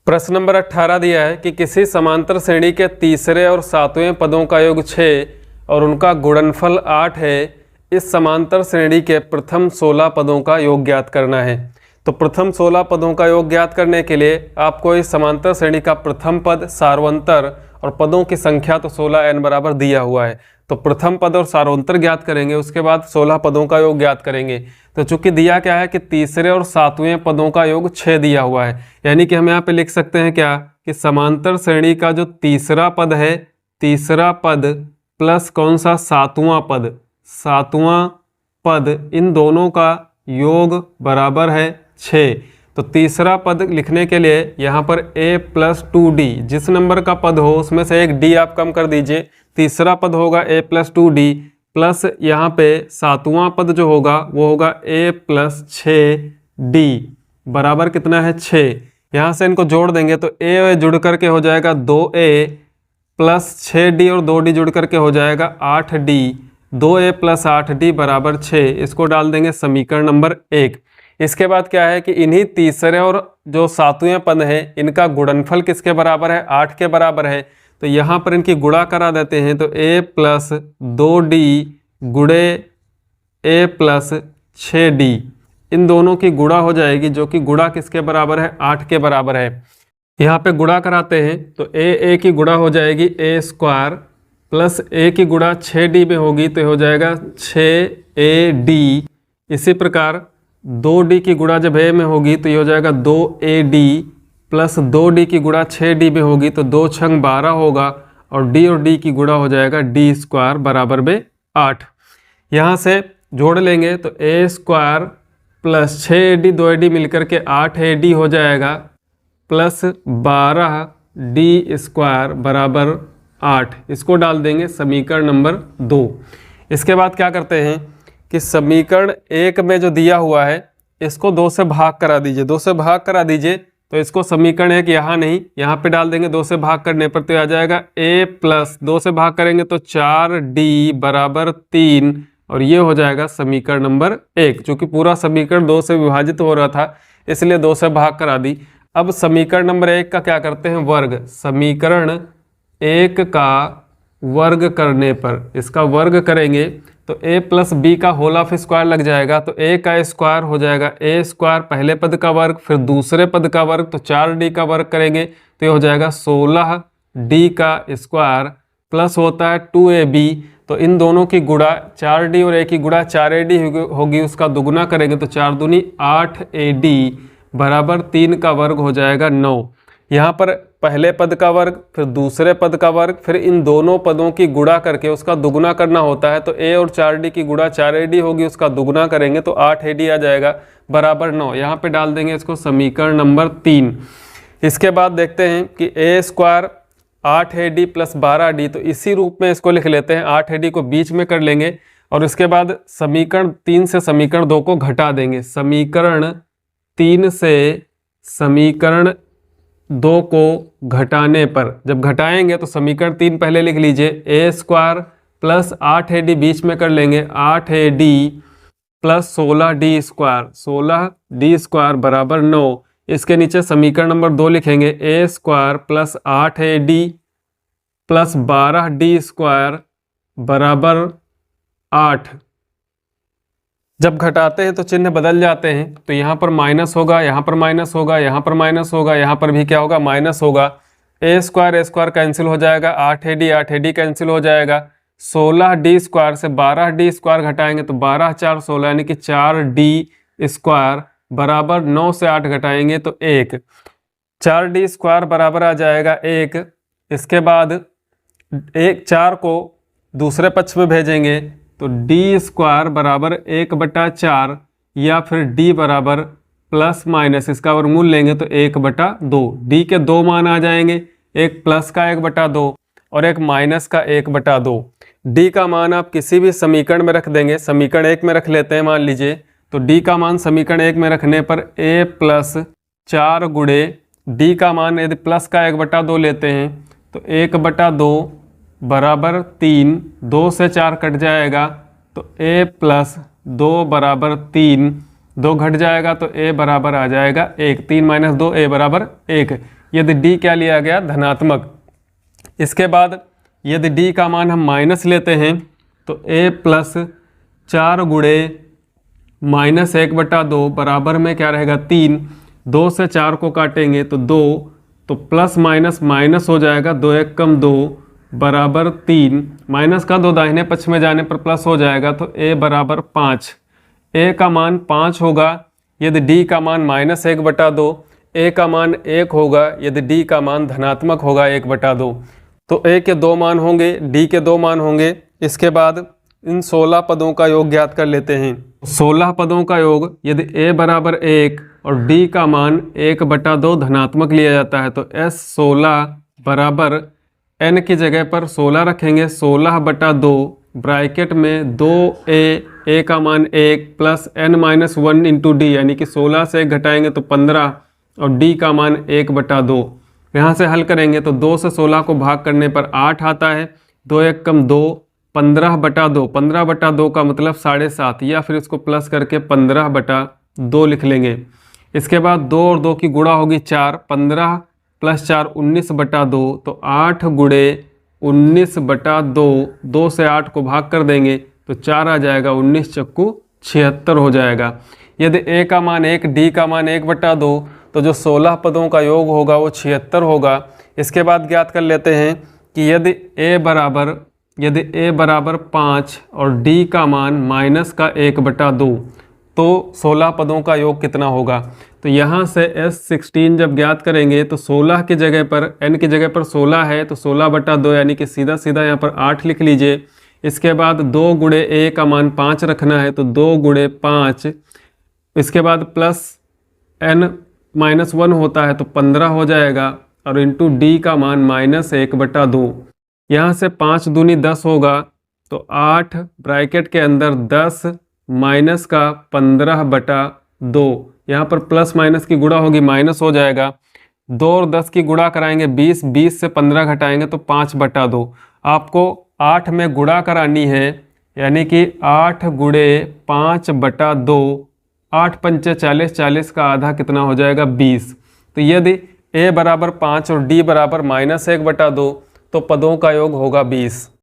प्रश्न नंबर 18 दिया है कि किसी समांतर श्रेणी के तीसरे और सातवें पदों का योग 6 और उनका गुणनफल 8 है। इस समांतर श्रेणी के प्रथम 16 पदों का योग ज्ञात करना है। तो प्रथम 16 पदों का योग ज्ञात करने के लिए आपको इस समांतर श्रेणी का प्रथम पद, सार्वंतर और पदों की संख्या तो 16 n बराबर दिया हुआ है। तो प्रथम पद और सार्वंतर ज्ञात करेंगे, उसके बाद 16 पदों का योग ज्ञात करेंगे। तो चूंकि दिया क्या है कि तीसरे और सातवें पदों का योग 6 दिया हुआ है, यानी कि हम यहाँ पे लिख सकते हैं क्या कि समांतर श्रेणी का जो तीसरा पद है, तीसरा पद प्लस कौन सा सातवां पद, सातवां पद, इन दोनों का योग बराबर है 6। तो तीसरा पद लिखने के लिए यहाँ पर a+2d, जिस नंबर का पद हो उसमें से एक d आप कम कर दीजिए। तीसरा पद होगा a+2d प्लस यहाँ पे सातवां पद जो होगा वो होगा a+6d बराबर कितना है 6। यहाँ से इनको जोड़ देंगे तो a जुड़ करके हो जाएगा 2a प्लस 6d और 2d जुड़ करके हो जाएगा 8d। 2a + 8d बराबर 6। इसको डाल देंगे समीकरण नंबर 1। इसके बाद क्या है कि इन्हीं तीसरे और जो सातवें पद है इनका गुणनफल किसके बराबर है, 8 के बराबर है। तो यहाँ पर इनकी गुणा करा देते हैं। तो a+2d गुणे a+6d, इन दोनों की गुणा हो जाएगी, जो कि गुणा किसके बराबर है, 8 के बराबर है। यहाँ पे गुणा कराते हैं तो a की गुणा हो जाएगी a² प्लस a की गुणा 6d में होगी तो हो जाएगा 6ad। इसी प्रकार 2d की गुणा जब a में होगी तो ये हो जाएगा 2ad प्लस 2d की गुणा 6d में होगी तो 2 × 12 होगा और d की गुणा हो जाएगा d² बराबर में 8। यहाँ से जोड़ लेंगे तो a² प्लस 6ad 2ad मिलकर के 8ad हो जाएगा प्लस 12d² बराबर 8। इसको डाल देंगे समीकरण नंबर 2। इसके बाद क्या करते हैं कि समीकरण 1 में जो दिया हुआ है इसको 2 से भाग करा दीजिए। 2 से भाग करा दीजिए तो इसको समीकरण 1 यहाँ नहीं, यहाँ पे डाल देंगे। 2 से भाग करने पर तो आ जाएगा a+2 से भाग करेंगे तो 4d बराबर 3 और ये हो जाएगा समीकरण नंबर 1। चूँकि पूरा समीकरण 2 से विभाजित हो रहा था इसलिए 2 से भाग करा दी। अब समीकरण नंबर 1 का क्या करते हैं, वर्ग। समीकरण 1 का वर्ग करने पर, इसका वर्ग करेंगे तो a + b का होल ऑफ स्क्वायर लग जाएगा। तो a का स्क्वायर हो जाएगा a² पहले पद का वर्ग, फिर दूसरे पद का वर्ग, तो 4d का वर्ग करेंगे तो ये हो जाएगा 16d का स्क्वायर प्लस होता है 2ab। तो इन दोनों की गुणा 4d और a की गुणा 4ad होगी, उसका दुगुना करेंगे तो 4 दूनी 8ad बराबर 3 का वर्ग हो जाएगा 9। यहाँ पर पहले पद का वर्ग, फिर दूसरे पद का वर्ग, फिर इन दोनों पदों की गुणा करके उसका दुगुना करना होता है। तो a और 4d की गुणा 4ad होगी, उसका दुगुना करेंगे तो 8ad आ जाएगा बराबर 9। यहाँ पे डाल देंगे इसको समीकरण नंबर 3। इसके बाद देखते हैं कि a² 8ad + 12d, तो इसी रूप में इसको लिख लेते हैं। 8ad को बीच में कर लेंगे और इसके बाद समीकरण 3 से समीकरण 2 को घटा देंगे। समीकरण 3 से समीकरण 2 को घटाने पर, जब घटाएंगे तो समीकरण 3 पहले लिख लीजिए, a² प्लस 8ad बीच में कर लेंगे, 8ad प्लस 16d², 16d² बराबर 9। इसके नीचे समीकरण नंबर 2 लिखेंगे, a² plus 8ad plus 12d² बराबर 8। जब घटाते हैं तो चिन्ह बदल जाते हैं, तो यहाँ पर माइनस होगा, यहाँ पर माइनस होगा, यहाँ पर माइनस होगा, यहाँ पर भी क्या होगा, माइनस होगा। a² कैंसिल हो जाएगा, 8ad कैंसिल हो जाएगा। 16d² से 12d² घटाएंगे तो 12 × 4 = 16, यानी कि 4d² बराबर 9 से 8 घटाएंगे तो 1। 4d² बराबर आ जाएगा 1। इसके बाद 4 को दूसरे पक्ष में भेजेंगे तो d² बराबर 1/4 या फिर d बराबर प्लस माइनस, इसका वर्गमूल लेंगे तो 1/2। d के 2 मान आ जाएंगे, एक प्लस का 1/2 और एक माइनस का 1/2। d का मान आप किसी भी समीकरण में रख देंगे। समीकरण 1 में रख लेते हैं मान लीजिए, तो d का मान समीकरण 1 में रखने पर a+4 गुणे d का मान यदि प्लस का 1/2 लेते हैं तो 1/2 बराबर 3, 2 से 4 कट जाएगा तो a+2 बराबर 3, 2 घट जाएगा तो a बराबर आ जाएगा 1। 3 - 2 a बराबर 1। यदि d क्या लिया गया, धनात्मक। इसके बाद यदि d का मान हम माइनस लेते हैं तो a प्लस 4 गुणे -1/2 बराबर में क्या रहेगा 3। 2 से 4 को काटेंगे तो 2, तो प्लस माइनस माइनस हो जाएगा, 2 1 कम 2 बराबर 3। माइनस का 2 दाहिने पक्ष में जाने पर प्लस हो जाएगा, तो a बराबर 5। a का मान 5 होगा यदि d का मान -1/2, a का मान 1 होगा यदि d का मान धनात्मक होगा 1/2। तो a के 2 मान होंगे, d के 2 मान होंगे। इसके बाद इन 16 पदों का योग ज्ञात कर लेते हैं। 16 पदों का योग यदि a बराबर 1 और d का मान 1/2 धनात्मक लिया जाता है तो s 16 बराबर n की जगह पर 16 रखेंगे, 16/2 ब्रैकेट में 2a का मान 1 प्लस n-1 इंटू डी, यानी कि 16 से 1 घटाएंगे तो 15 और d का मान 1/2। यहाँ से हल करेंगे तो 2 से 16 को भाग करने पर 8 आता है, 2 1 कम 2, 15/2। 15/2 का मतलब 7.5, या फिर इसको प्लस करके 15/2 लिख लेंगे। इसके बाद 2 और 2 की गुणा होगी 4, 15 प्लस 4 19/2, तो 8 गुणे 19/2, 2 से 8 को भाग कर देंगे तो 4 आ जाएगा, 19 चक्कू 76 हो जाएगा। यदि a का मान 1, d का मान 1/2, तो जो 16 पदों का योग होगा वो 76 होगा। इसके बाद ज्ञात कर लेते हैं कि यदि a बराबर 5 और d का मान माइनस का 1/2, तो 16 पदों का योग कितना होगा। तो यहाँ से S16 जब ज्ञात करेंगे तो 16 की जगह पर, n की जगह पर 16 है तो 16/2, यानी कि सीधा सीधा यहाँ पर 8 लिख लीजिए। इसके बाद 2 गुणे a का मान 5 रखना है तो 2 गुणे 5, इसके बाद प्लस n-1 होता है तो 15 हो जाएगा, और इंटू d का मान -1/2। यहाँ से 5 दूनी 10 होगा तो 8 ब्रैकेट के अंदर 10 माइनस का 15/2, यहाँ पर प्लस माइनस की गुणा होगी, माइनस हो जाएगा। 2 और 10 की गुणा कराएंगे 20, 20 से 15 घटाएंगे तो 5/2। आपको 8 में गुणा करानी है, यानी कि 8 गुणे 5/2, 8 पंचे 40, 40 का आधा कितना हो जाएगा 20। तो यदि a बराबर 5 और d बराबर -1/2, तो पदों का योग होगा 20।